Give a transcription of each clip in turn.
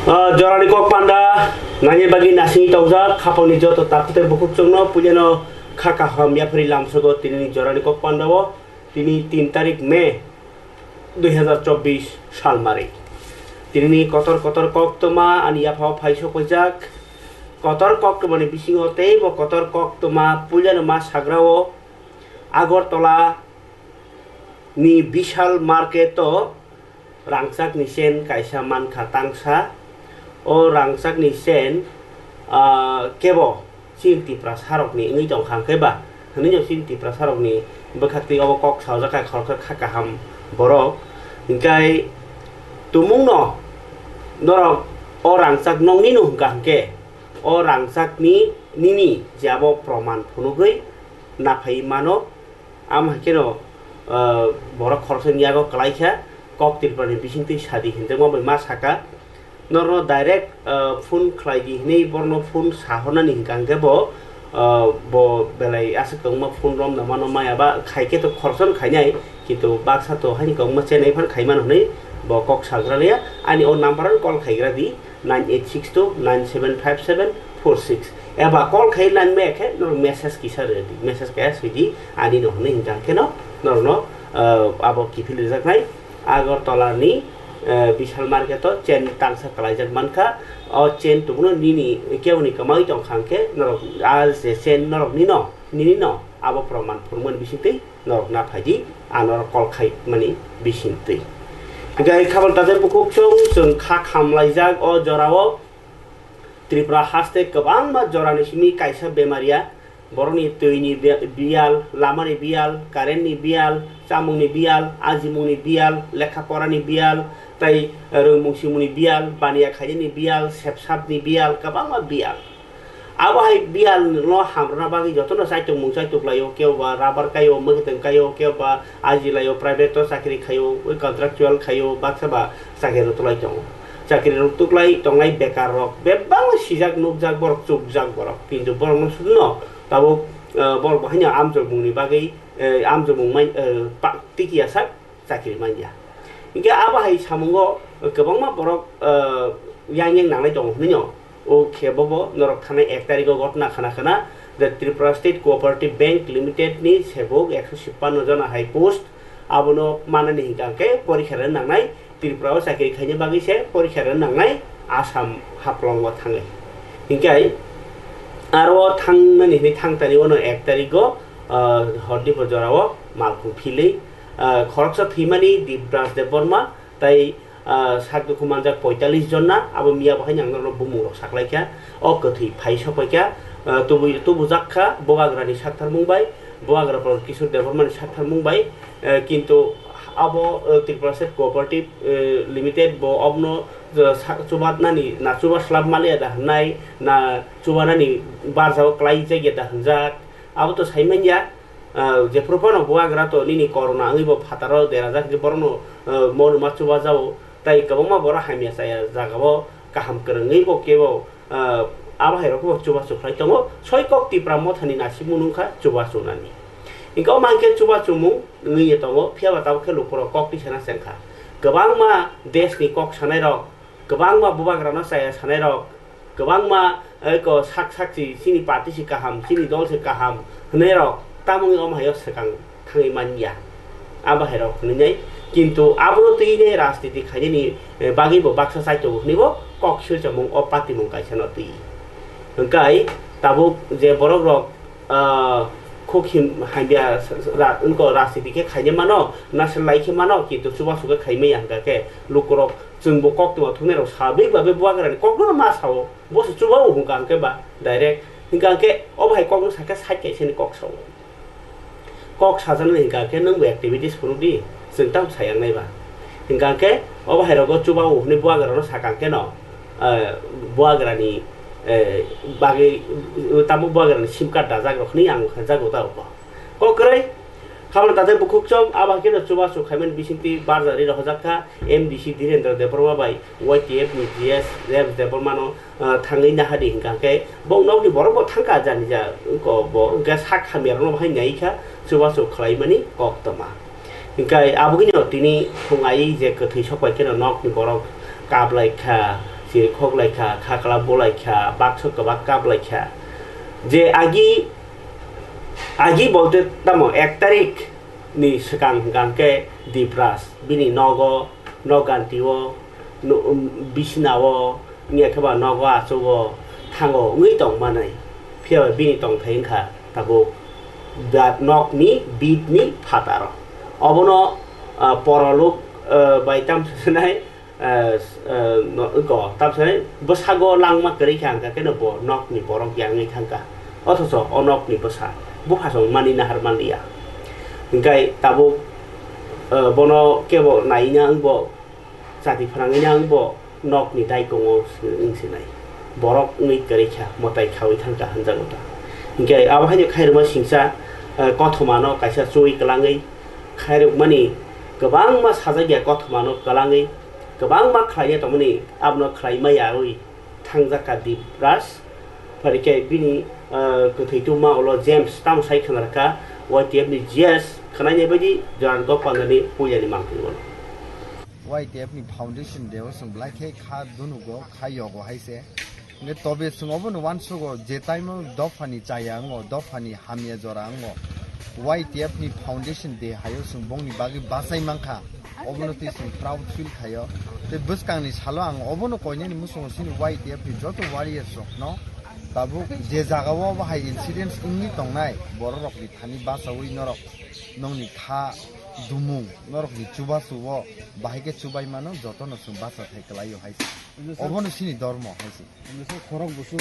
Jorani kok panda nanya bagi nasi tauza kapal ni joto takut bukuk cungno punyano kakak ham ya peri lam sogo tini jorani kok panda wo tini 3 tarik Mei 2024 साल मारे tini kotor kok toma ani ya phau phai so pojak kotor kok toma ni bising hote bo kotor kok toma punyano mas sagrawo Agortala ni bishal market to Rangchak ni sen kaisa Mankha tangsa o Rangchak ni sen kebo sin Deepraj harok ni ngi jong khang keba hni jo sin Deepraj harok ni bekhakti o kok saja ka khorka khakaham borok ingkai tumung no norok o Rangchak nong ni nu gangke o Rangchak ni nini jabo proman phunugui naphai mano am hakeno borok khorsa niago klaikha kok tirpani bisingti sadi hinte mo ma saka noro direct phone khlaigi nei borno phone sahona ni gangge bo bo belai asakong ma phone rom na mano maya ba khaike to khorson khainai kintu baksa to hani kong ma chenai phan khaiman honei bo kok sagralia ani o number call khaigra di 9862975746 eba call khailan me khe no message ki sare di message ka sidi ani no honei gangke no no abo kifil jaknai Agortala ni bishal market to chen tangsa KWLWKJAK Mankha o chen tumuno nini keuni kamai tong khangke norok as sen norok nini no abo proman phurmon bisingtei norok na phaji anor kol khai mani bisingtei gai khabal tajer bukuk chung kha khamlaijak o jorao Tripura HASTE kobang ma jorani simi kaisa bemaria boroni toini bial lamani bial kareni bial samungni bial ajimungni bial lekhaporani bial tai rungmungsimuni bial baniya khaijani bial sepsapni bial kabangma bial awahai bial no hamrna bagi jotono saitung mungsai tuklayo keba rabar kayo mengteng kayo keba ajilayo private to sakri khayo contractual khayo baksaba sakero tulai tong sakri tuklai tongai bekar rok bebang sijak nukjak borok chukjak borok pintu borok no suno tabo bor bahanya amjomungni bagai amjomung mai tiki asak sakri manja ingka abahai samungo kebangma borok yang nanglai dong ninyo o khebobo norok thane 1 tariko gotna khana the Tripura State Cooperative Bank Limited ni Sebuk 156 jona high post abono manani hingkake porikharan nangnai Tripura sakri khaine bagi se porikharan nangnai Assam haplongo thangai ingkai aro thangmani ni thangtani ono 1 tariko hodi bojorao malku phili khoroksa thimani Deepraj deborma tai Sakla Kwmajak 45 jonna abo miya bahai nangno bumuro saklaikya o kothi phai sopaikya tubu jakha bogagrani sakthar mungbai bogagra por kisur debormani sakthar mungbai kintu abo Tripura State Cooperative Limited bo obno chubat nani na chuba slab malia da nai na chubanani barjao klai jege da hanjak abo to saimanya je propono boagra to nini corona ngibo phataro derajak je borno mon ma chuba jao tai kaboma bora hamia saya jagabo kaham kerengi bo kebo aba hero ko chuba chukhrai tomo soikok Tripura mothani nasi munungkha chuba chunani ingko mangke chuba chumu ngi tomo phiaba taw khelu poro kok ti sana sengkha gobang ma desh ni kok sanai rok gobang ma bubagra no saya sanai rok gobang ma ko sakji sini party si kaham sini dol se kaham hnai rok tamung om hayo sekang thangai manya aba hero khunai kintu abro tine rajniti khaini bagi bo baksa sai to nibo kok shu chamung o pati mung kaisa no ti hangkai tabuk je borok rok khokhim haibia ra unko rajniti ke khaine mano national laike mano kintu suba suga khaime yanga ke lukorok jungbo kok to thune ro sabe babe buagra kok no ma sawo bo su suba u hungkang ke ba direct hingkang ke obai kok no saka sai ke sini kok sawo kok sajan hingkang ke nang activities purudi जों tam sayang naiba hingkangke oba hairago chuba uhni buagra no sakangke no buagrani bagi tamu buagrani sim card dajak rokni ang khajago ta oba kokrai khamla tate bukuk chom aba ke no chuba su khaimen bisingti barzari rohjakha MDC Dhirendra Deborma bai YTF ni GS Rev Debormano thangai na hadi hingkangke bongno ni borbo thangka jani ja ko bo gas hak khamir no bhai naikha chuba su khlaimani koktama hingkai abugino tini hungai je kothi sopai ke nok ni borok KWLWKJAK khok laikha khakla bolaikha bakso kabak kap laikha je agi bolte tamo 1 tarik ni sekang gangke Deepraj bini nogantiwo bisinawo nia khaba nogo asogo thango ngui tong manai phia bini tong thainka tabo that nok ni beat ni phataro obono poroluk baitam senai go tamsane bosago langma kari khangka keno bo nok ni borok yangi khangka othoso onok ni bosa bo phasong mani na harmandia ngai tabo bono kebo naina angbo jati phrangina angbo nok ni dai kongo ingsinai borok ngi kari kha motai khawi thangka hanjangota ngai abhaini khairma singsa kothomano kaisa chui kalangai khairuk mani gobang ma sajagya kothomano kalangai gobang ma khlaiya tomani abno khlaima yawi thangjaka Deepraj parike bini kothaitu olo James tam sai khanarka YTF ni GS khanai badi jan go panani pujani mangtiwon YTF ni foundation deo sung black he kha dunugo khayogo haise ne tobe sung obon wansugo je time dofani chayango dofani hamia jorango YTF ni foundation de hayo sung bongni bagi basai mangkha obono ti sung proud feel khayo te buskang ni salo ang obono koine ni musung sin YTF ni joto warriors rok no tabu je jagawo ba hai incidents ingni tongnai borok ni thani basawi norok nongni kha dumung norok ni chuba suwo bahike chubai mano joto no sung basa thai kalayo haise obono sini dormo haise khorok busu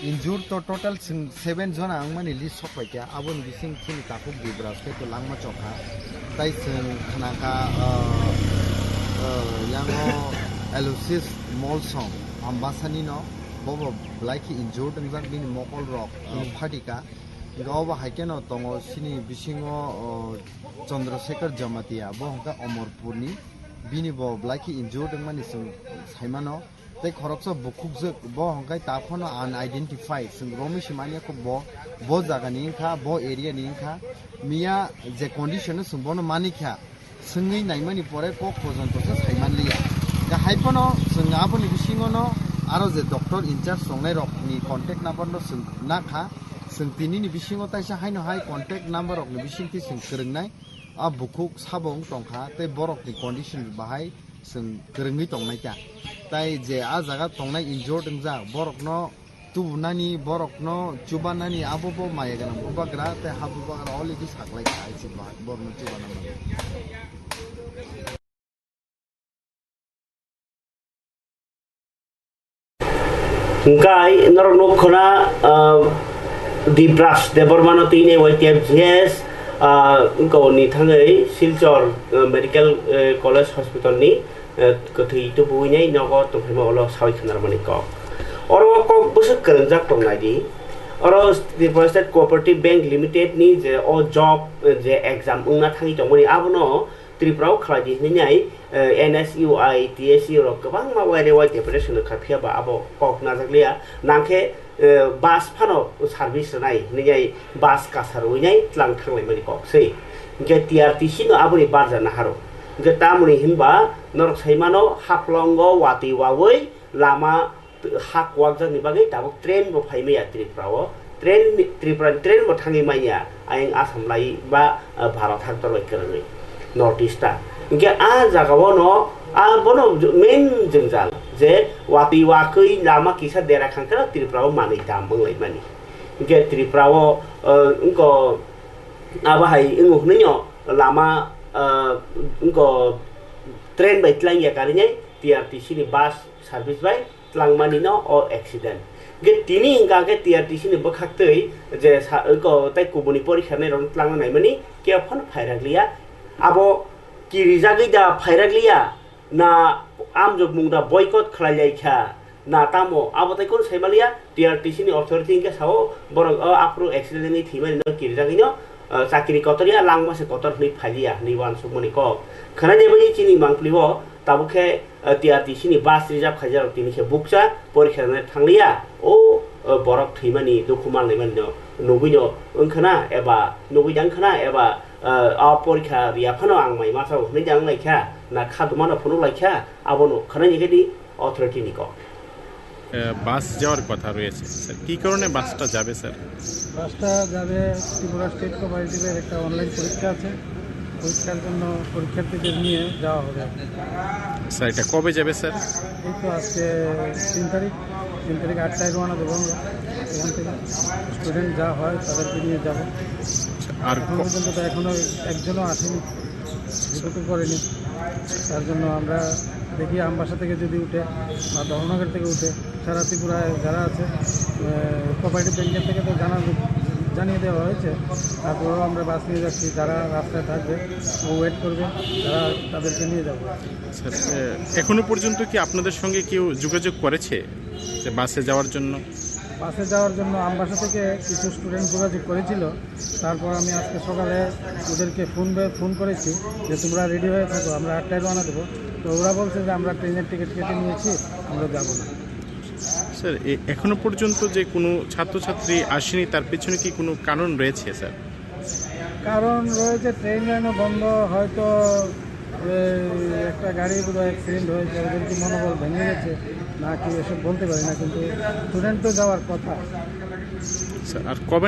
injure to total 7 jona angmani list sokpai kya abon bising sini takuk Deepraj ke to langma chokha tai sung khanaka yango elusis molsong ambasani no bobo blaiki injured ngjak bini mokol rok phatika gawa haikeno tongo sini bisingo Chandrasekhar Jamatia bo hongka Omorpurni bini bo blaiki injured mani sung saimano te khorokso bukhukjak bo hongkai taphono unidentified sung romi simania ko bo jaga ni kha bo area ni kha miya je condition sung bono mani kha sungi naimani pore ko khojon to saimanliya ga haipono sung aboni bisingo no aro je doctor in charge songnai rok ni contact number no sung na kha sung tini ni bisingo taisa haino hai contact number rok ni bisingti sung krengnai a bukhuk sabong tongkha te borok ni condition bahai sung krengni tongnai ka tai je a jaga tongnai injured ngja borok no tubnani borok no chubanani abobo mayagana bobagra te habubagra already saklai kai chi borok no chubanani ngai norok khona Deepraj debormano tine YTF GS ko ni thangai Silchor Medical College Hospital ni kothai tu buinai nogo to phema olo sawi khanar mani ko oro ko Bwswk Kwmajak tongnai di oro Deepraj Cooperative Bank Limited ni je o job je exam ungna thangi tongmani abono Tripura khlai ni nai NSUI TSU ro kabang ma wai rewai depression khapia ba abo kok na jaklia nangkhe bus phano service nai nai bus ka sarui nai tlang thanglai mani kok sei ge TRTC no aboni barja na haro ge tamuni hinba norok saimano haplongo wati wawoi lama hak wajak ni bagai tabuk train bo phaime ya Tripura train bo thangi maiya aing asam lai ba bharat hak toroi kerangai North East ge a jagawo no a bono main jengjal je wati wakui lama kisa dera khangkara Tripura manai ta manglai mani ge Tripura unko aba hai ingu hnyo lama unko train by tlang ya karinya TRTC ni bus service by tlang mani no o accident ge tini ingka ge TRTC ni bakhaktei je ko tai kubuni porikha nei ron tlang nai mani ke phon phairaglia abo kirijagi da phairaglia na amjok mungda boycott khlai kha na tamo abo tai kon saimalia TRTC ni authority ke sao borok apro accident ni thimani no kirijagi no sakiri kotoria langma se kotor ni phalia ni wan sumoni ko khana de bani chini mangplibo tabukhe TRTC ni bus reserve khajar tini khe bukcha porikha na thanglia o borok thimani dokumal leman no nubino unkhana eba nubidang khana eba a porikha ria phano ang mai ma sao ni jang lai kha na khaduma na phunu lai kha abono khana ni gedi authority নিক বাস যাওয়ার কথা রয়েছে sir, কি কারণে বাসটা যাবে sir? বাসটা যাবে ত্রিপুরা স্টেট কোঅপারেটিভের একটা অনলাইন পরীক্ষা আছে, পরীক্ষার জন্য পরীক্ষার্থীদের নিয়ে যাওয়া হবে। স্যার এটা কবে যাবে স্যার? এই তো আজকে 3 তারিখ 8টায় রওনা দেবো আমরা এখান থেকে। স্টুডেন্ট যা হয় তাদেরকে নিয়ে যাবো। আর এখন পর্যন্ত তো এখনও একজনও আসেনি, রিপোর্টও করেনি। তার জন্য আমরা দেখি আমবাসা থেকে যদি উঠে বা দহনগর থেকে উঠে সারা ত্রিপুরায় যারা আছে কোঅপারেটিভ ব্যাংকের থেকে তো জানিয়ে দেওয়া হয়েছে। তারপরেও আমরা বাস নিয়ে যাচ্ছি, যারা রাস্তায় থাকবে ও ওয়েট করবে, যারা তাদেরকে নিয়ে যাবো। স্যার এখনো পর্যন্ত কি আপনাদের সঙ্গে কেউ যোগাযোগ করেছে যে বাসে যাওয়ার জন্য? বাসে যাওয়ার জন্য আমবাসা থেকে কিছু স্টুডেন্ট যোগাযোগ করেছিল। তারপর আমি আজকে সকালে ওদেরকে ফোন করেছি যে তোমরা রেডি হয়ে থাকো, আমরা 8টায় রওনা দেবো। তো ওরা বলছে যে আমরা ট্রেনের টিকিট কেটে নিয়েছি, আমরা যাব না। স্যার এখনো পর্যন্ত যে কোনো ছাত্রছাত্রী আসেনি, তার পেছনে কি কোনো কারণ রয়েছে স্যার? কারণ রয়েছে, ট্রেন লাইনও বন্ধ, হয়তো একটা গাড়ি বোধ হয় অ্যাক্সিডেন্ট হয়েছে, ওদের কি মনোবল ভেঙে গেছে না কি এসব বলতে পারি না, কিন্তু স্টুডেন্ট তো যাওয়ার কথা। স্যার আর কবে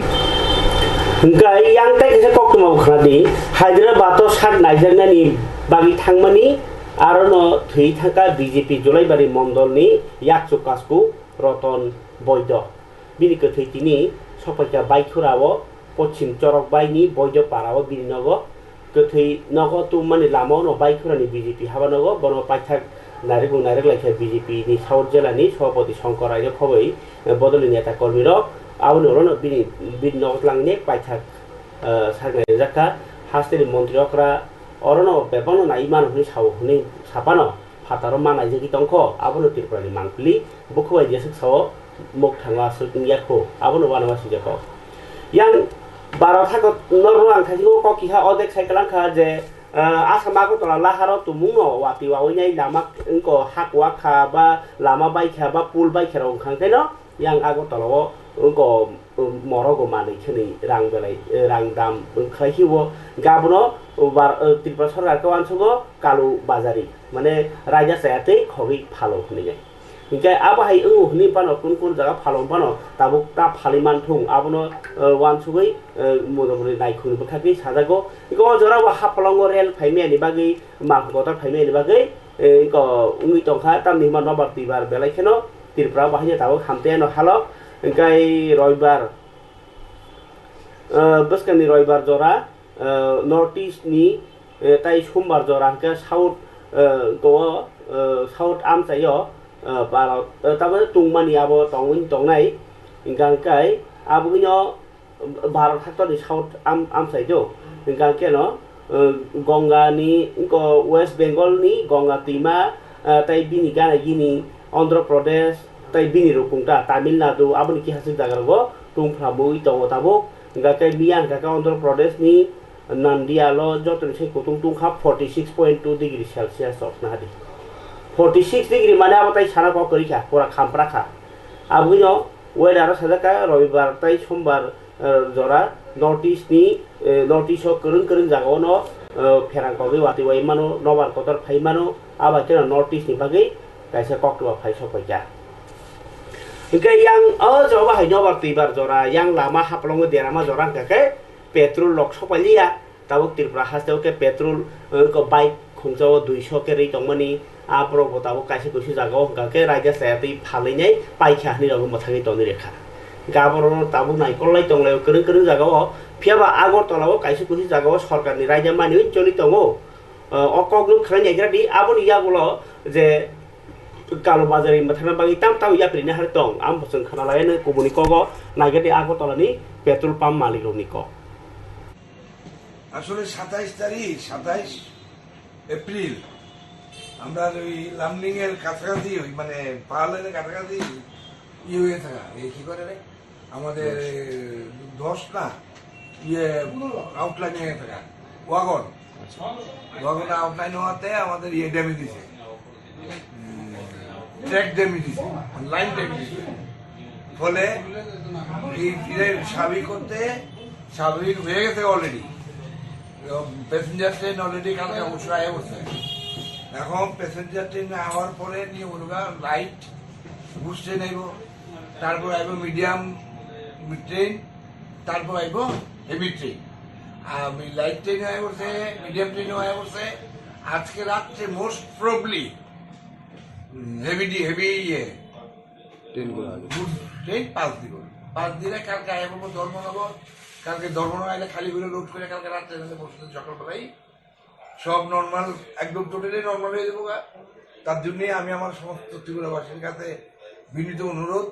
yang tay kisa kok mau khadi Hyderabad to sak naijangani bagi thangmani aro no thui thaka BJP Jolaibari Mondolni yakchu kasku Roton Boido bini kothei tini sopaika baikurawo Pochim Chorok Baini Boido Parao Birinogo kothei nogo tu mani lamo no baikurani BJP habanogo bono paithak nairek laikha BJP ni South Jelani Sabapati Shankar Ayo khoboi bodoli neta kormirok aboni orono bini noglangne paithak sargani jaka HASTE montriokra orono bebano na iman huni saw huni sapano hataro manai jegi tongko abono tirprani mangpili bukhwai jesuk saw mok thangwa sutngyakho abono wanwa sijako yang baro thakot norang thajiko kokiha odek cyclangkha je asamago tola laharo tumuno wati wawinyai lama engko hakwa kha ba lama baikha ba pul baikha rong khangkaino yang ago tolawo engko morogo mani khini rang belai rang dam khlaihiwo gabono bar Tripura sarkar ko ansugo kalu bazari mane raja sayate khobi phalo khni jai Hingga apa hai huni pano kun jaga phalong pano tabuk ta phaliman thung abono wan sugoi modobri naikhuni bkhaki sajago iko jora wa hapalongo rel phaime ni bagi magotar phaime ni bagi iko ungui tongkha tamni man nobar tibar belai kheno Tripura bahanya tabuk hamte no halo hinggai roibar bwskani roibar jora north east ni tai sombar jora hingga south go south amsayo Barot taman tungmani abo tongnai ingkangkai abuginyo Barot hakto di South Amsaijo ingkangke no Gongga ni ingko West Bengal ni Gongga Tima tai bini gana gini Andhra Pradesh tai bini rukungta Tamil Nadu abuni ki hasik dagargo tung prabui tongo tabuk ingkangkai mian kaka Andhra Pradesh ni Nandialo joton se kutung tung khap 46.2 degree Celsius of nadi 46 degree mana apa tai sana kok kerja kurang kamprakha abunya weather sadaka robibar tai sombar jora notice ni notice o kereng jaga no pherang ko wati wai mano nobar kotor phai mano aba kena notice ni bagai kaisa kok lo phai sopaika hingga yang joba hai nobar tibar jora yang lama haplongo derama jora kake petrol lok sopalia tabuk Tripura HASTE ke petrol ko bike khungjaw 200 ke rei tongmani apro botabo kaise kusi jagao hingke raja sayati phalinai paikha ni rogo mathagi toni rekha gaboro tabu nai kollai tonglai kereng jagao phiaba agor tolao kaise kusi jagao sarkar ni raja mani choli tongo okognu khrani gradi aboni yagulo je kalu bazari mathana bagi tam ya prina har tong am boson khana lagene kubuni kogo nagati agor tolani petrol pump malik roni ko আসলে 27 April আমরা ওই লামনিং এর কাছাকাছি মানে পাহাড়ের কাছাকাছি হয়ে থাকা এই কি করে রে আমাদের 10 না আউটলাইনে থাকা ওয়াগন আউটলাইন হওয়াতে আমাদের ড্যামেজ দিছে ট্র্যাক ড্যামেজ দিছে লাইন ড্যামেজ দিছে ফলে এই স্বাভাবিক হয়ে গেছে অলরেডি প্যাসেঞ্জার ট্রেন অলরেডি কালকে অবশ্যই বসে এখন প্যাসেঞ্জার ট্রেনে আওয়ার পরে নিয়ে বলবা লাইট গুড ট্রেন আইব, তারপর আইব মিডিয়াম ট্রেন, তারপর আইব হেভি ট্রেন। আমি লাইট ট্রেনে আয় বলছে, মিডিয়াম ট্রেনে আয় বলছে। আজকে রাত্রে most probably heavy good train পাঁচ দিব। 5 দিনে কালকে আয় বলবো ধর্মনগর। কালকে ধর্মনগর আইলে খালি করে লোড করে কালকে রাত্রে বসে সকালবেলায় সব নর্মাল, একদম টোটালি নর্মাল হয়ে যাবো। তার জন্যে আমি আমার সমস্ত ত্রিপুরাবাসীর কাছে বিনীত অনুরোধ,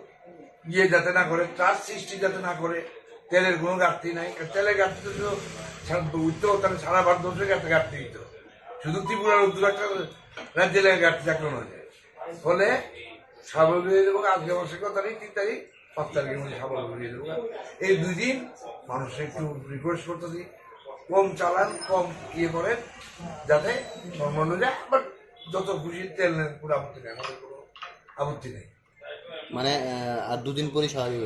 যাতে না করে, ট্রাস্ট সৃষ্টি যাতে না করে। তেলের কোনো ঘাটতি নাই, তেলের ঘাটতি উঠতো তাহলে সারা ভারতবর্ষের কাছে ঘাটতি দিত, শুধু ত্রিপুরার উত্তর একটা রাজ্যের ঘাটতি থাকলো না। ফলে স্বাভাবিক হয়ে যাবো। আজকে মাসের 3 তারিখ 5 তারিখের মধ্যে স্বাভাবিক হয়ে যাবো। এই 2 দিন মানুষের একটু রিকোয়েস্ট করতে দিই, কম চালান, কম করেন, যাতে নর্মাল হয়ে যায়। বাট যত খুশি তেল নেন, কোনো আপত্তি নেই, আমাদের কোনো আপত্তি নেই। মানে আর 2 দিন পরে স্বাভাবিক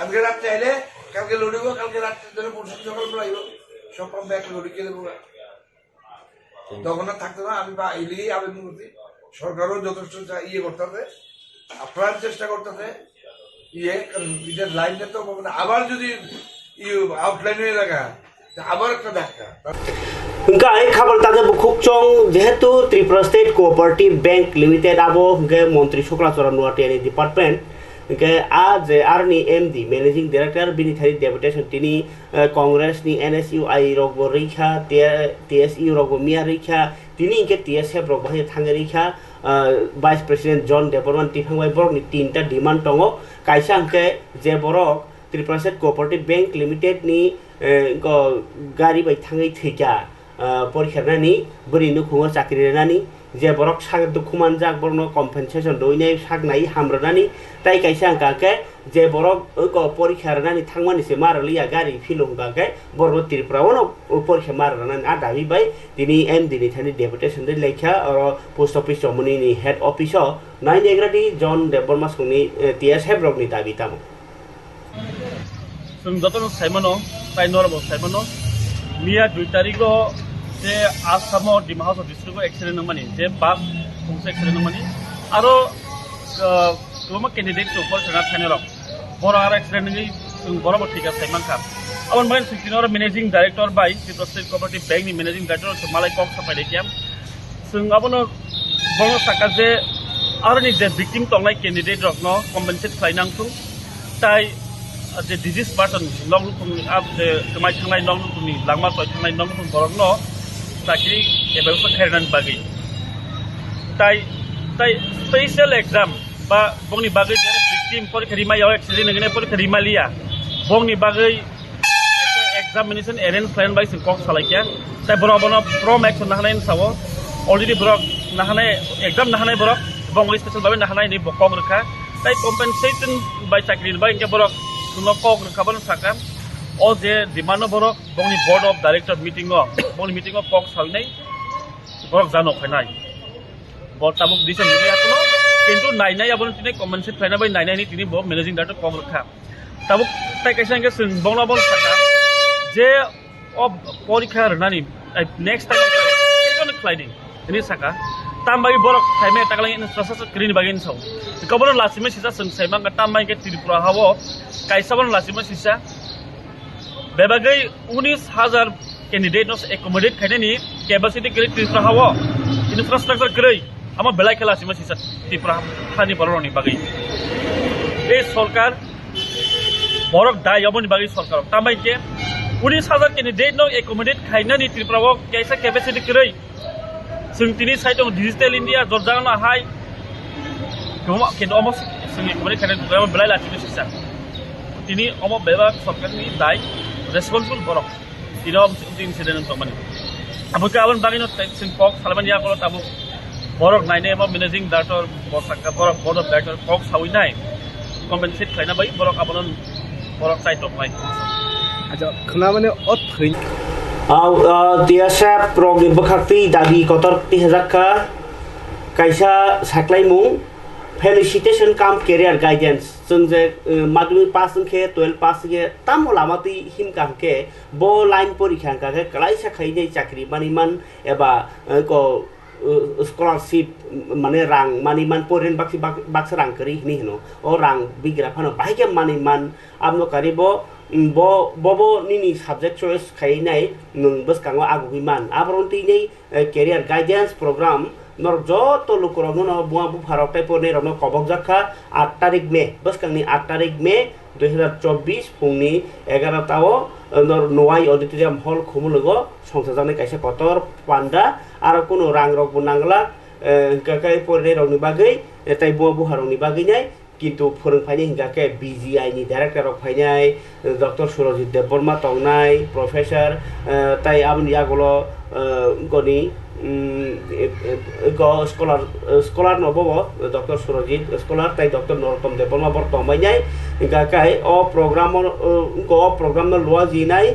আজকে রাত্রে আইলে কালকে লড়িব, কালকে রাত্রে ধরে পরশু সকাল পড়াইব, সব পাম্পে একটা লড়ি খেয়ে দেবো। তখন আর থাকতো না। আমি এলিয়ে আবেদন করছি, সরকারও যথেষ্ট করতেছে, আপ্রাণ চেষ্টা করতেছে। এটার লাইনটা তো আবার যদি আউটলাইন হয়ে লাগা, আবার একটা ধাক্কা। Hingga ay khabar taja bukhuk chong jehetu Tripura State Cooperative Bank Limited abo hingga Montri Sikla Bwswk Thwikhe Department hingga aj arni MD Managing Director bini thari deputation tini Congress ni NSU ai rogbo rikha TSU rogbo mia rikha tini hingga TSF rogbo hai thang rikha Vice President John Deborman tifangbai borok ni 3ta demand tongo kaisa hingga je borok Tripura State Cooperative Bank Limited ni gari bai thangai thika পরীক্ষানি বরি নুখুঙো চাকরি রানি যে বরক সাগ দুখুমান যাক বর্ণ compensation দইনাই সাগনাই হামরানি তাই কাইসা আঙ্কাকে যে বরক পরীক্ষা রানি থাংমানিসে মারলিয়া গাড়ি ফিলুম গাকে বর্ণ ত্রিপুরাও পরীক্ষা মাররানি আ দাবি বাই তিনি এমডি নি থানি ডেপুটেশন দে লেখা আর পোস্ট অফিস জমনি নি হেড অফিস নাই নেগ্রাদি জন দেববর্মা সুনি টিএস হেব্রক নি দাবি তাম जों যতন সাইমনো তাই নরব সাইমনো মিয়া 2 তারিখও যে আসামো Dima house district accident Namami যে বাস গংसे এক্সিডেন্ট নমানি আরো गोबां कैंडिडेट উপর সেনা থানে রক বড় আর এক্সিডেন্ট নি जों বড় ঠিক আছে মানখা আবার মাইন সিকিনর ম্যানেজিং ডাইরেক্টর বাই ত্রিপুরা স্টেট কোঅপারেটিভ ব্যাংক নি ম্যানেজিং ডাইরেক্টর মালাই কক সাপাই দেখিয়াম जों আবনো বড় সাকা যে আরনি যে ভিকটিম তংলাই ক্যান্ডিডেট রক ন কম্পেনসেট খাইনাংসু তাই যে ডিজিজ পার্সন নং লুকুনি আপ যে কমাই থাंनाय নং লুকুনি লাংমা তয় থাंनाय নং লুকুন বরক ন চাকরি এবারও খাইরান বাগি তাই স্পেশাল এক্সাম বা বংনি বাগৈ যে ভিকটিম পরীক্ষা রিমাইয়াও এক্সিডেন্ট নগনে পরীক্ষা রিমালিয়া বংনি বাগৈ এক্সামিনেশন এরেঞ্জ প্ল্যান বাই সিং কক সালাইয়া তাই বড় বড় প্রম অ্যাকশন নাহানাই সাবো অলরেডি বড় নাহানাই এক্সাম নাহানাই বড় বংলি স্পেশাল ভাবে নাহানাই নি বকং রেখা তাই কম্পেনসেশন বাই চাকরি বাই ইনকে বড় सुनो कक रखाबन साका ओ जे डिमान्ड बरक बंगनि बोर्ड ऑफ डायरेक्टर मीटिंग बंगनि मीटिंग कक सावनाय बरक जानो खनाय बर्ड ताबुक दिसन नि आतनो किन्तु नायनाय आबन तिने कमेन्ट फायना बाय नायनाय नि तिनि ब मैनेजिंग डायरेक्टर कक रखा ताबुक ताय कायसा के जों बंगला बल साका जे ओ परीक्षा रनानि नेक्स्ट टाइम केनो क्लाइडिंग नि साका तामबाय बरक थाइमे ताकलाय इनफ्रास्ट्राक्चर क्रिन बागिन साव कबन लासिमे सिसा जों साइमा तामबाय के त्रिपुरा हावो कायसाबन लासिमा सिसा बेबागै 19,000 कैंडिडेट नस एकोमोडेट खायनानि कैपेसिटी क्रिएट त्रिपुरा हावो इनफ्रास्ट्राक्चर क्रै आमा बेलाय खेलासिमा सिसा त्रिपुरा हानि बरनि बागै ए सरकार बरक दायबनि बागै सरकार तामबाय के 19,000 कैंडिडेट न एकोमोडेट खायनानि त्रिपुराव कैसा कैपेसिटी क्रै जों तिनि साइड दं डिजिटल इंडिया जरजाना हाय गोमा के अलमोस्ट जोंनि एकोमोडेट खायनानि बेलाय लासिमा सिसा তিনি অমো বেবা সরকারনি দায় রেসপন্সিবল বরক তিনো ইনসিডেন্ট তমানি আবুকে আবন বাগিনো টেনশন কক সালমানি আকল তাবু বরক নাইনে বা managing director বসাকা Borok board of director cock সাউই নাই কম্পেনসেট খাইনা by Borok আবন Borok site of নাই আচ্ছা খনা মানে অত থৈ দিয়াসা প্রবলেম বখাক্তি দাবি কতর 30,000 কাইসা সাকলাইমু ফেলিসিটেশন কাম ক্যারিয়ার গাইডেন্স जों जे माध्यमिक पास के 12 पास के ताम लामाती हिम कांके बो लाइन परीक्षा कांके कलाइसा खाइने चाकरी मानिमान एबा को स्कॉलरशिप माने रां मानिमान पोरेन बाक्सी बाक्स रां करी हिनी हनो ओ रां बिग्रा फानो बाइके मानिमान आमनो कारिबो बो निनी सब्जेक्ट चॉइस खाइनाय नों बसकांगो आगुबिमान आबरंती नै कैरियर गाइडेंस प्रोग्राम नर जत लुकुरावनो न बुआ बुफाराव टाइपने रनो कबकजाखा 8 तारिख मे बसकांनि 8 तारिख मे 2024 फुंनि 11 ताओ नर नवाई ऑडिटोरियम हॉल खुमुलगो संसाजाने काइसे कतर पान्डा आरो कोनो रां रग बुनांगला काकाय परे रनि बागै ताइ बुआ बुहारनि बागै नाय किन्तु फोरोंफायनि हिंगाके बीजीआई नि डाइरेक्टर अफ फाइनाय डॉक्टर सुरजित देबबर्मा तंनाय प्रोफेसर ताइ आबनि आगलो गनि स्कॉलर नबो डॉक्टर सुरजित स्कॉलर ताइ डॉक्टर नरोत्तम देबबर्मा बर तंबायनाय हिंगाकाय ओ प्रोग्राम न लुआ जिनाय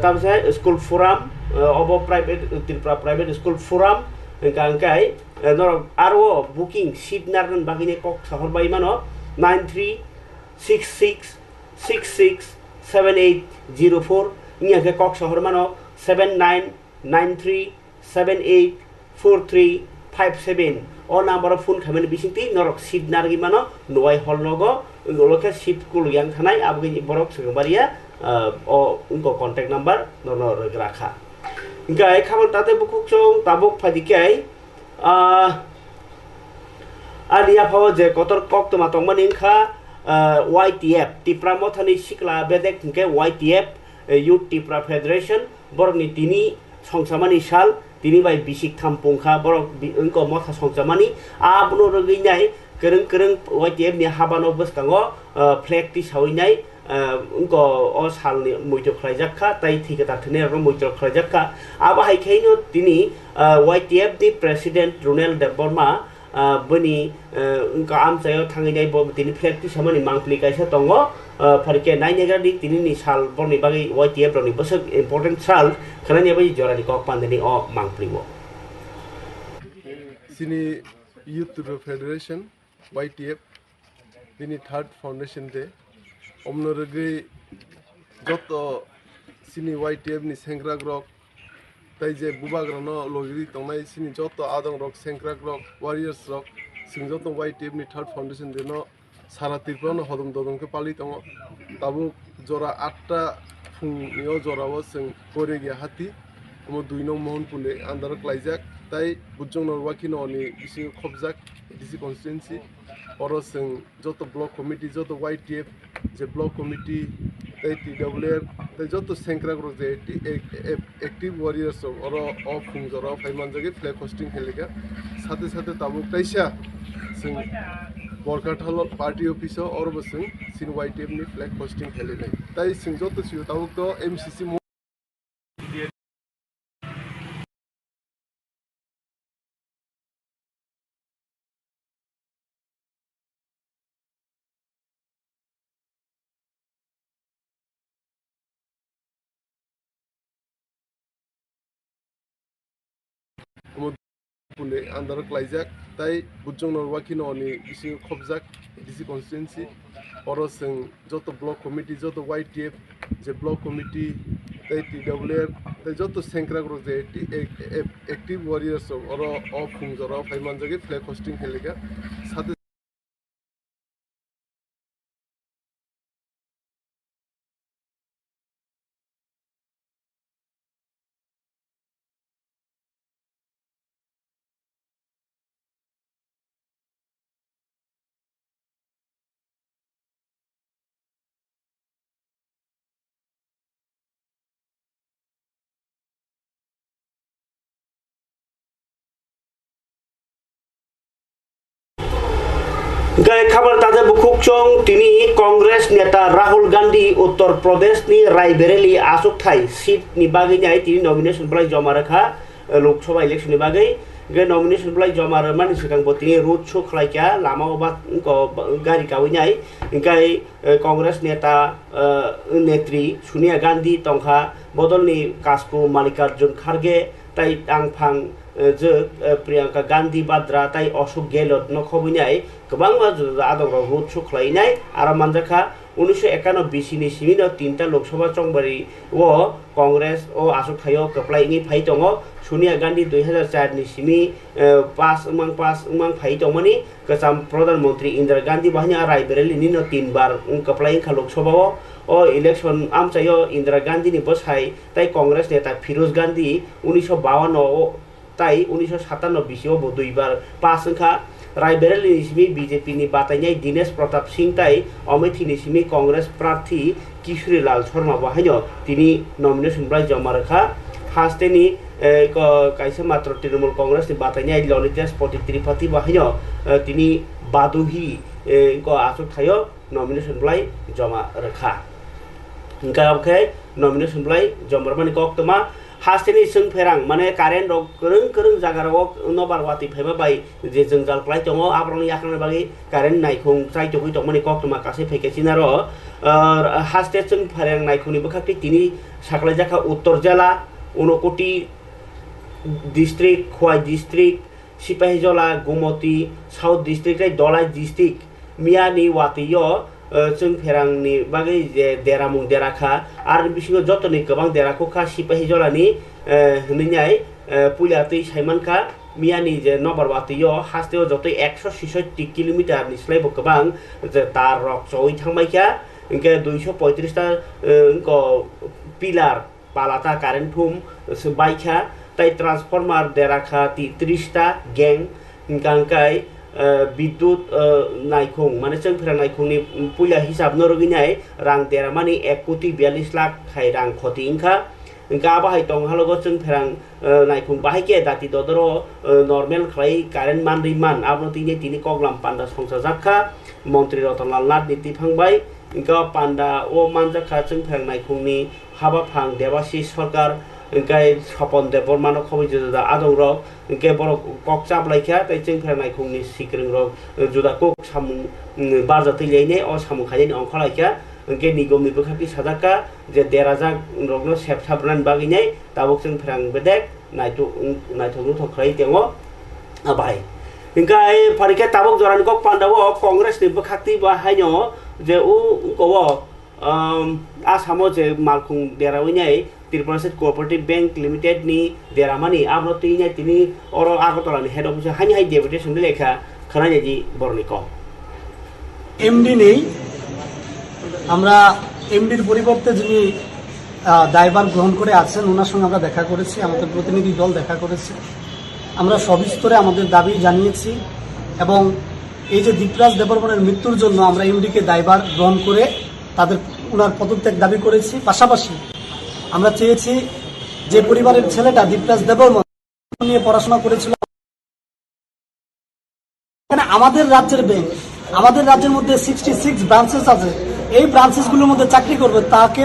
ताबसे स्कूल फोराम अबो प्राइवेट त्रिपुरा प्राइवेट स्कूल फोराम हिंगाकाय नर आरो बुकिंग सीट नारन बागिने कक सहरबाय मानो 9366667804 नियाके कक सहर मानो 7993784357 ओ नम्बर फोन खामने बिसिंति नरक सीट नारगि मानो नवाई हॉल नगो लोके सीट कुल yang थानाय आबगि बरक सगबारिया ओ उनको कांटेक्ट नंबर नर राखा गाय खामन ताते बुकुचों ताबुक फादिकाय आलिया फाव जे कतर कक तमा तंगमानि खा YTF तिप्रा मथानि सिक्ला बेदेक के YTF यूथ तिप्रा फेडरेशन बरनि तिनि संसामानि साल तिनि बाय बिसिक थामपुंखा बरक उनको मथा संसामानि आबनो रगैनाय करं YTF नि हाबानो बसकांगो फ्लैग ति सावैनाय उनको ओ सालनि मैत्र खलायजाखा ताइ थिके ताथने र मैत्र खलायजाखा आबा हायखायनो तिनि YTF नि प्रेसिडेंट रुनेल देबबर्मा बनि उनका आमचायाव थांगैनाय तिनि फ्लैग ति सामानि मांगप्लि कायसा दंगो फरके नाइनेगारनि तिनि साल बरनि बागै YTF रनि बसक इम्पोर्टेंट साल खनानि बाय जरानि कक पान्देनि अ मांगप्लिबो सिनि यूथ फेडरेशन YTF दिनै थर्ड फाउंडेशन डे अमनरगै जत सिनि YTF नि सेंग्रा ग्रक ताइ जे बुबाग्रानो लगिरि तंनाय सिनि जत आदं रक सेंग्रा ग्रक वारियर्स रक सिं जत YTF नि थर्ड फाउंडेशन डे न सारा त्रिपुरानो हदम ददमके पालि तंग ताबु जरा 8टा फुंनियाव जराव जों कोरेगिया हाति हम 2 नं मोहनपुले आन्दार क्लाइजाक ताइ बुजों नरवाकिनो नि बिसिं खबजाक डिसि कन्स्टिट्युएन्सी और जों जत ब्लक कमिटी जत YTF जे ब्लक कमिटी ताइ TWL ताइ जत सेंग्रा ग्रक जे एक्टिव वारियर्स और अ फुं जरा फाइमानजगे फ्लैग होस्टिंग खेलेगा साथे साथे ताबु काइसा जों बरकाथाल पार्टी ऑफिस और बसों सिन YTF नि फ्लैग होस्टिंग खेलेनाय ताइ सिं जत सिउ ताबु तो MCC आन्दार क्लाइजाक ताइ बुजों नरवाकिनो नि बिसिं खबजाक डिसि कन्स्टिट्युएन्सी और जों जत ब्लक कमिटी जत YTF जे ब्लक कमिटी ताइ TWL ताइ जत सेंग्रा ग्रक जे एक्टिव वारियर्स और अ फुं जरा फाइमानजगे फ्लैग होस्टिंग खेलेगा साथे गाय खबर ताजे बुकुकचों तिनी कांग्रेस नेता राहुल गांधी उत्तर प्रदेश नि रायबरेली आसुकथाय सीट नि बागै नाय तिनी नॉमिनेशन ब्लाय जमा रखा लोकसभा इलेक्शन नि बागै गे नॉमिनेशन ब्लाय जमा रमानि सिगां बतिनि रोड शो खलायका लामा बा गारि गावैनाय गाय कांग्रेस नेता नेत्री सोनिया गांधी तंखा बदलनि कास्को मालिकार्जुन खारगे ताइ आंफां प्रियंका गांधी बाद्रा ताई अशोक गेहलोत न खबैनाय गोबां आदरग रुट सुख्लायनाय आरो मानजाखा 1991 नि सिमिनो 3टा लोकसभा चंबारि ओ कांग्रेस ओ आसुक थायो कप्लायनि फाइ दङ सोनिया गांधी 2004 नि सिमि 5 उमां फाइ दङमनि गोजाम प्रधानमंत्री इंदिरा गांधी बाहाय रायबरेली नि 3 बार कप्लायनि खा लोकसभा ओ इलेक्शन आमचायो इंदिरा गांधी नि बसाय ताई कांग्रेस नेता फिरोज गांधी 1952 ताई 1997 बिसिओ 2 बार पास खा रायबरेली निसिमी बीजेपी नि बातायनाय दिनेश प्रताप सिंह ताई अमेठी निसिमी कांग्रेस प्रार्थी किशोरीलाल शर्मा बाहायनो तिनी नॉमिनेशन ब्राय जमा रखा हास्टे नि कायसे मात्र तृणमूल कांग्रेस नि बातायनाय ललिता स्पति त्रिपाठी बाहायनो तिनी बादुही को आसुक थायो नॉमिनेशन ब्राय जमा रखा इनका नॉमिनेशन ब्राय जमा माने कक्तमा हास्टेनि जों फेरां माने कारेन्ट रक करं जागाराव नबार वाति फैबा बाय जे जों जालप्लाय दङ आब्रनि याखन बागै कारेन्ट नायखौ चाइटोबै दङ माने कक्तमा कासे फैकेसिना र हास्टे जों फेरां नायखौनि बखाखै तिनि साखलाय जाखा उत्तर जिल्ला Unakoti district Khowai district Sipahijala गुमती south district दलाय district मियानि वातियो जों फेरांनि बागै जे देरामुं देराखा आरो बिसिङाव जतनि गोबां देराखौ खा सिपाहीजलानि होनैनाय पुलियातै साइमानखा मियानि जे नबरबातियो हास्टेयाव जतै 166 किलोमिटार निस्लायबो गोबां जे तार रक चौइ थांबायखा इनके 235 टा पिलार पालाता कारेन्ट थुम बायखा ताई ट्रान्सफर्मार देराखा 30 टा गें इनकांकाय विद्युत नायखं माने जों फेरां नायखंनि पुलिया हिसाब न रगिनाय रां देरामानि 1,42 लाख खाय रां खति इनखा इनका बाहाय दं हालगो जों फेरां नायखं बाहायके दाति ददरो नर्मेल खाय कारेन्ट मान रिमान आबनतिनि तिनि कगलाम पान्डा संसा जाखा मंत्री रतनलाल नाथ नीति फांबाय इनका पान्डा ओ मानजाखा जों फेरां नायखंनि हाबा फां देवाशिष सरकार इनकाय सपन देबरमान खबै जुदा आदं रक इनके बर कक चाबलायखा ताई जों फेरां नायखंनि सिक्रिं रक जुदाको सामु बारजातै लेने अ सामु खायनि अंखलायखा इनके निगमनि बखाखि साजाका जे देराजा रगनो सेबसाबनान बागिनाय ताबक जों फेरां बेदेक नायथु थख्राय देङो आबाय इनकाय फारिके ताबक जरान कक पान्डाव कांग्रेस नि बखाखि बाहायनो जे उ गव आसामो जे मालखुं देरावैनाय त्रिपुरा कोऑपरेटिव बैंक लिमिटेड नि देरामानि आब्रतिनि तिनि अर आगरतलानि हेड अफिस हानि हाय डेपुटेशन लेखा खनायदि बरनिक एमडी নেই আমরা এমডির পরিবর্তে যিনি দায়ভার গ্রহণ করে আছেন ওনার সঙ্গে আমরা দেখা করেছি আমাদের প্রতিনিধি দল দেখা করেছে আমরা সবিস্তরে আমাদের দাবি জানিয়েছি এবং এই যে দীপরাজ দেববর্মনের মৃত্যুর জন্য আমরা এমডিকে দায়ভার গ্রহণ করে তাদের ওনার পদত্যাগ দাবি করেছি পাশাপাশি আমরা চেয়েছি যে পরিবারের ছেলেটা দীপরাজ দেববর্মন নিয়ে পড়াশোনা করেছিল এখানে আমাদের রাজ্যের ব্যাংক আমাদের রাজ্যের মধ্যে 66 ব্রাঞ্চেস আছে এই ব্রাঞ্চেসগুলোর মধ্যে চাকরি করবে তাকে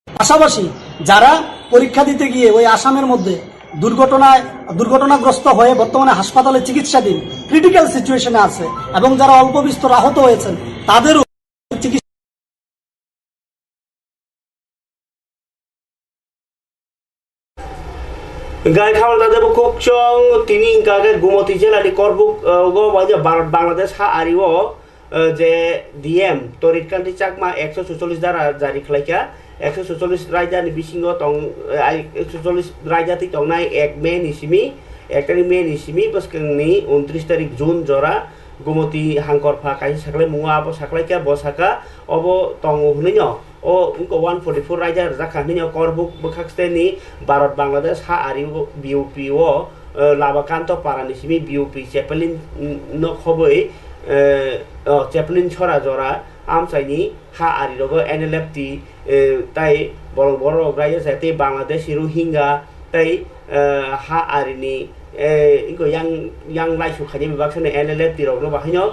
পাশাপাশি যারা পরীক্ষা দিতে গিয়ে ওই আসামের মধ্যে দুর্ঘটনাগ্রস্ত হয়ে বর্তমানে হাসপাতালে চিকিৎসাধীন ক্রিটিক্যাল সিচুয়েশনে আছে এবং যারা অল্প বিস্তর আহত হয়েছেন তাদেরও गाय खावल दादा कोकचों तिनी गागे गुमती जिल्लानि करबुक गो भारत बांग्लादेश हा आरिओ जे डीएम तरितकान्ति चाकमा 146 धारा जारी खालायखा 146 रायदानि बिसिङाव दं 146 रायदाति दंनाय 1 मे निसिमी 1 तारिख मे निसिमी बसकंनि 29 तारिख जुन जरा गुमती हांकरफा कायसे साखलाय मुवा अब साखलायखा बसाका अब दङ हुनैनो ओ उनको 144 राइडर जाखानिनो करबुक बखाक्सतेनि भारत बांग्लादेश हा आरि बीओपी ओ लाबाकान्त पारानिसिमी बीओपी चेपलिन न खबै चेपलिन छरा जरा आमसाइनि हा आरि रगो एनएलएफटी ताई बर राइडर जाते बांग्लादेश रोहिंगा ताई हा आरिनि इनको yang लाइसु खानि बिबाक्सने एनएलएफटी रगनो बाहायनो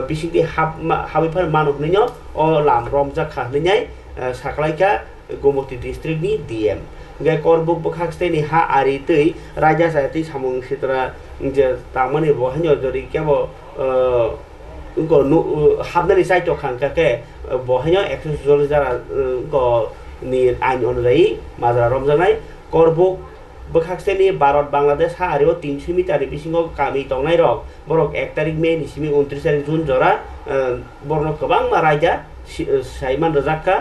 बिसिंति हाबैफोर मानहनैनो ओ लाम रमजाक खाहनैनाय साखलायखा गुमती डिस्ट्रिक्टनि डीएम गे करबुक बखाक्सतेनि हा आरि तै राजा सायति सामुं सित्रा যে তামানে বহাইনো যদি কেব হাবনানি চাইতো খানকাকে বহাইনো 140 যারা নি আইন অনুযায়ী মাজরা রমজানাই করবুক বখাকसेनि भारत बांग्लादेश हा आरो 300 मिटार बिसिङाव गामि दंनाय रक बरक 1 तारिख मे निसिमि 29 तारिख जुन जरा बरनो गोबां रायजा साइमान रजाका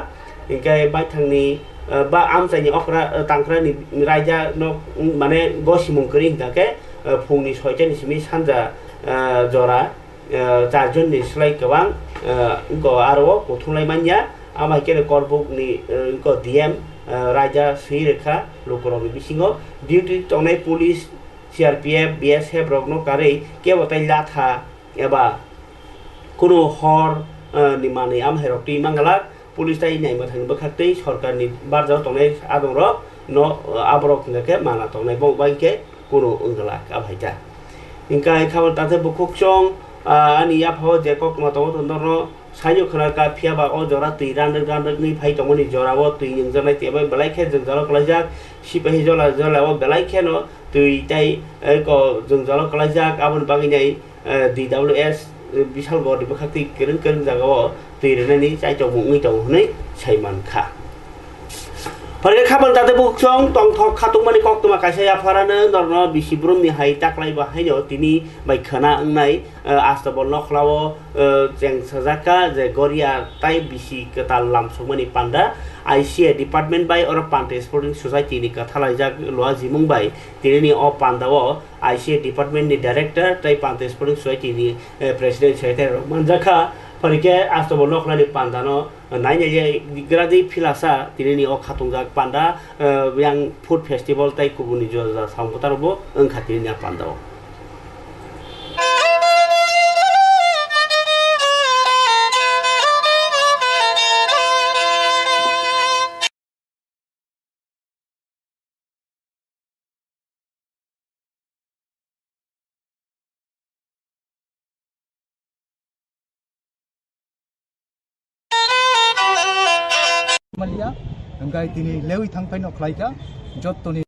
इंकाय बायथांनि बा आमसाइनि अक्रा तांक्रानि रायजा माने गसिमुंकरि हिंगाके फुंनि 6 ता निसिमि सानजा जरा 4 जन नि स्लाइ गोबां आरो गथुंलायमानिया आमाइके करबुकनि डीएम राजा स्वी रेखा लोकरनि बिसिङाव डिउटि तंनाय पुलिस सीआरपीएफ बीएसएफ रगनो कारै केबताय लाथा एबा कोनो हर निमानि आमहेरक्ति मांगला पुलिस ताय नायमा थांनो बखाक्तै सरकारनि बारजाव तंनाय आदर न आबरक नके माना तंनाय बायके कोनो अंगला आभाइजा इंकाय खाबल ताते बुकुकसं ani yapho je kok ma to no sayo khana ka phia ba o jora tui ran ni phai to moni jora bo tui ning janai te ba belai khe jeng jalo kalajak sipahi jola o belai khe no tui tai ko jeng jalo kalajak abon bagi nai DWS bisal go di bakhati kereng jaga o tui rene ni chai to mungi to nei saiman kha Pergi kapan tadi buksong tong tok katung mani kok tu makai saya farana norno bisi brum ni hai tak lai bahai jo tini baik khana Wngnai asta bol nok lawo jeng sajaka je goria tai bisi ketal lamsung mani panda ICA department by or Pante Sporting Society ni kathalai jak loa jimung by tini ni o panda wo ICA department ni director tai Pante Sporting Society ni president secretary manjaka Pergi asta bol nok lani panda no naiknya je gradi filasa tini ni o khatungjak panda yang food festival tai kubuni joza samputarbo engkhatini ni panda Malia, engkai tini lewi thangpai no khlaika jottoni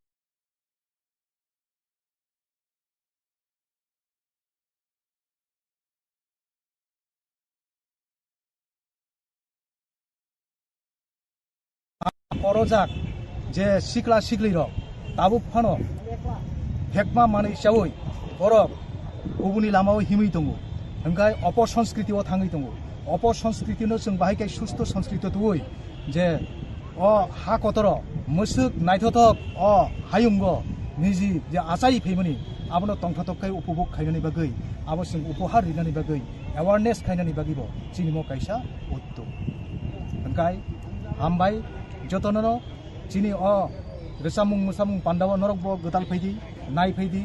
korojak je sikla sikli rok tabuk phano hekma mani chawoi borok ubuni lamao himui tongo engkai opo সংস্কৃতি o thangui tongo opo সংস্কৃতি no जों बाहाय kai susto সংস্কৃতি tuoi যে ও হা কতর মসুক নাইথতক ও হায়ুঙ্গ নিজি যে আচারি ফেমনি আবনো তংথতকাই উপভোগ খাইনানি বাগৈ আবসিং উপহার রিনানি বাগৈ অ্যাওয়ারনেস খাইনানি বাগিব চিনিমো কাইসা উত্তু গাই হামবাই যতননো চিনি ও রেসামুং মুসামুং পান্ডাব নরকব গদাল ফাইদি নাই ফাইদি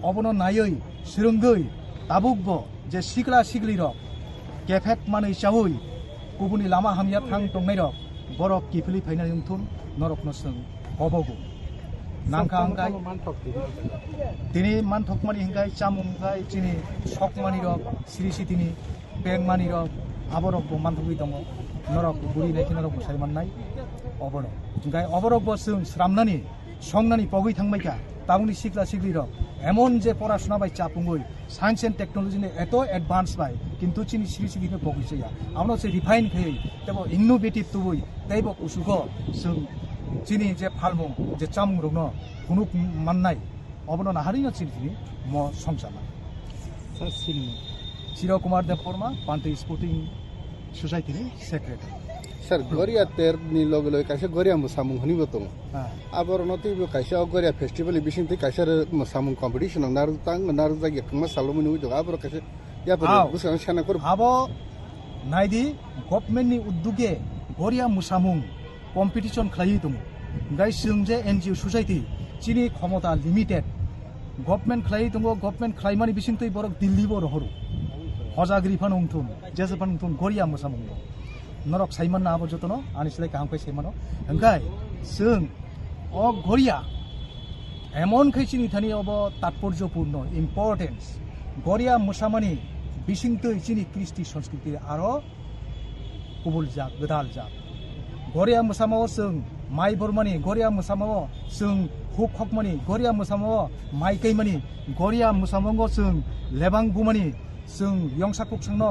অবনো নাইयै সিরুঙ্গৈ তাবুকব যে সিকলা সিকলি রক কেফেক মাनै চাউই কুবুনি লামা হামিয়া থাং টংনাই রক borok kifili faina yungthun norok no sung obogu nangka angkai tini manthok mani hingkai chamung kai chini sok mani rok sirisi tini peng mani rok aborok bo manthokui tongo norok buri nai kina rok sai mannai oboro hingkai oborok bo sung sramnani songnani pogui thangbaika tabuni sikla sikli rok এমন যে পড়াশোনা by চাপুঙ্গই science and technology নে এত advance by কিন্তু চিনি সিরি সিরি নে পগিছেয়া আমরা সে refine খাই তেব ইনোভেটিভ তুই তাইব উসুগ जों চিনি যে ফালমুং যে চামুং রং হুনুক মাননাই অবন নাহারিনো চিনি ম সংসার চির কুমার দেব বর্মা পান্তে স্পোর্টিং সোসাইটিनि secretary Sir, Goria ter ni logo kaisa Goria musamung hani botong. Abor noti bo kaisa Goria festival bising ti kaisa musamung competition naru tang naru jagi kma salomuni ujo abor kaisa ya por busang sana kor. Abo naidi government ni udduge Goria musamung competition khlai tung. Gai sungje NGO society chini khomota limited. Government khlai tung government khlai mani bising ti borok Delhi bo rohru. Hojagri phan ungthum jese phan ungthum Goria musamung. Norok saiman na abo jotono ani silai kaham kai saimano engkai जों o Goria emon khaisini thani obo tatporjopurno importance Goria musamani bisingtoi chini kristi সংস্কৃতি aro kubul jak gedal jak Goria musamao जों माइ बरमानि गरिया मोसामाव जों hook हकमानि गरिया मोसामाव माइ कैमानि गरिया मोसामाव जों लेबां बुमानि जों यंसा कुकसांनो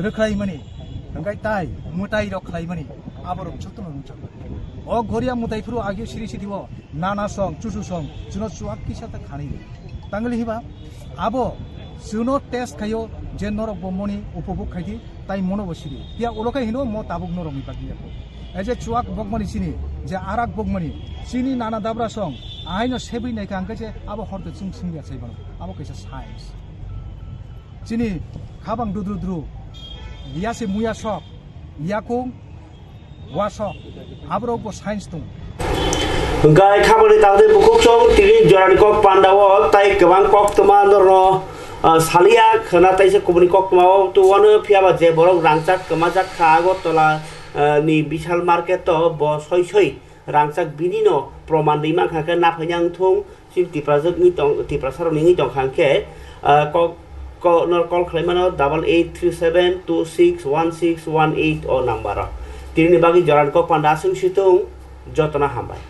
रोख्लायमानि ओंखाय ताइ मुताइ रख्लायमानि आबर चतन नुचक अ गरिया मुताइफोर आगे सिरि सिरिव नाना सं चुसु सं जुनो चुआक किसाता खानि तांगलि हिबा आबो जुनो टेस्ट खायो जे नरक बमनि उपभोग खाइदि ताइ मनो बसिरि या ओलखाय हिनो म ताबुक नरक नि बागि एजे चुआक बगमनि सिनि जे आराक बगमनि सिनि नाना दाब्रा सं आहायनो सेबै नायका अंके जे आबो हरते चिं चिंगिया सैबानो आबो कैसा साइन्स चिनि खाबां दुद्रु यासे मुया सक याको वासक आबरो साइन्स दं गाय खामानि तादे बुकुक सं तिरि जरानि कक पान्दाव ताइ गोबां कक तमा नरनो सालिया खना ताइसे कुबनि कक तमाव तुवानो फियाबा जे बरक रांचाक कमाजाक खागो तला नि बिशाल मार्केट तो ब सय रांचाक बिनिनो प्रमाण दैमा खाके नाफायां थुं सिम तिप्रासारनि दं खांके कल खालामनो 8837261618 ओ नम्बर तिरिनि बागि जरान कक पान्दा सों सितुं जतना हामबाय।